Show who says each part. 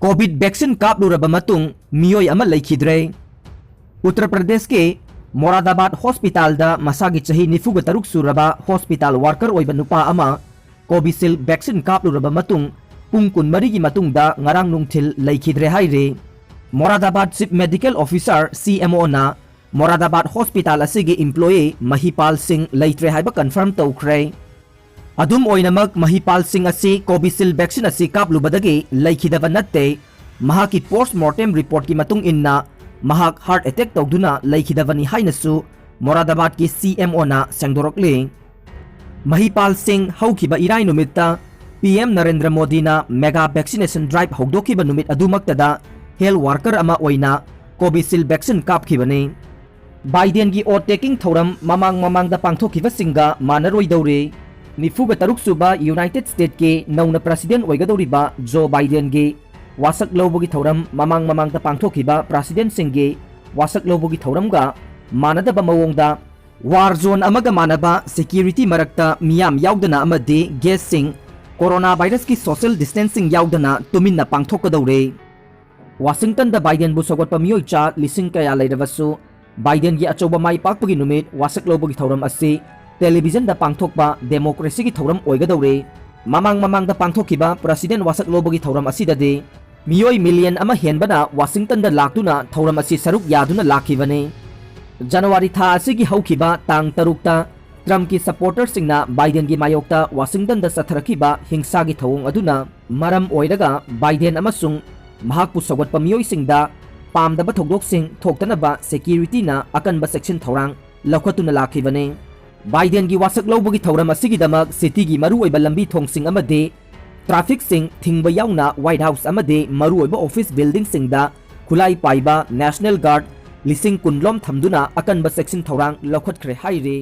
Speaker 1: Covid vaccine कापलुरब मतुंग मियोय अमा लेखिद्रे। उत्तर प्रदेश के Moradabad hospital दा मसागी चही 93 सुरबा हॉस्पिटल वर्कर ओइबा नुपा अमा कोविशील्ड वैक्सीन कापलुरब मतुंग पुंग कुनमरी की मतुंग दा ngarang nungthil लेखिद्रे हाइरे। Moradabad chief medical officer CMO ना मोरादाबाद हॉस्पिटल असिगी एम्प्लॉई महिपाल सिंह लेट्रे हाइबा कंफर्म तौख्रे। अदुम ओइनमक महिपाल सिंह असि कोविशील्ड वैक्सीन असि कापलुबदगी लेखिदबा नत्ते महाकी पोस्टमार्टम रिपोर्ट की मतुंग इन्ना महाक हार्ट अटैक तौदुना लेखिदबनी हाइनसु मोरादाबाद की CMO ना सेंगदोरकले। महिपाल सिंह हौखिबा इराई नुमित्ता PM नरेंद्र मोदी ना मेगा वैक्सीनेशन ड्राइव हौदोखिबा नुमित अदुमक्तदा हेल्थ वर्कर अमा ओइना कोविशील्ड वैक्सीन कापखिबने। बाइडेन की ओट टेकिंग थौरम ममांग पांथोखिबा सिंगा मानरोइदौरे। 93 सुबा यूनाइटेड स्टेट के नौना प्रेसिडेंट ओइगदौरिबा जो बाइडेन के वासक लौबगी थौरम ममांग पांथोखिबा प्रेसिडेंट सिंगे वासक लौबगी थौरमगा मानदबा मवोंगदा वार जोन अमगा मानबा सिक्योरिटी मरक्ता मियाम याउदना अमदे गेस्ट सिंह कोरोना वायरस की सोशल डिस्टेंसिंग याउदना तुमिन्ना पांथोकदौरे। वाशिंगटन दा बाइडेन बु सगोटपा मियोय चा लिसिंग कया लेरबसु बाइडेन की अचौबा माई पाकपगी नुमित वासक लौबगी थौरम असि टेलीविजन दा पांथोकपा डेमोक्रेसी की थौरम ओइगदौरे। ममांग दा पांथोखिबा प्रेसिडेंट वासक लौबगी थौरम असिददे मियोय मिलियन अमा हेनबना वाशिंगटन दा लाक्तुना थौरम असि सरुक यादुना लाखिबने। जनवरी था असिगी हौखिबा तांग तरुकता ट्रम्प की सपोर्टर सिंगना बाइडेन की मायोक्ता वाशिंगटन दा सथरखिबा हिंसा की थौंग अदुना मरम ओइरगा बाइडेन अमसुंग महाकपु सगोटपा मियोय सिंगदा पामदबा थौदोकसिंग थोक्तनबा सिक्योरिटी ना अकनबा सेक्शन थौरांग लौखतुना लाखिबने। बाइडेन की वासक लौबगी थौरम असिगिदमक सिटी की मरुओइबा लंबी थोंगसिंग अमदे ट्रैफिक सिंग थिंगबा याउना व्हाइट हाउस अमदे मरुओइबा ऑफिस बिल्डिंग सिंगदा खुलाई पाइबा नेशनल गार्ड लिसिंग कुनलोम थमदुना अकनबा सेक्शन थौरांग लौखतख्रे हाइरे।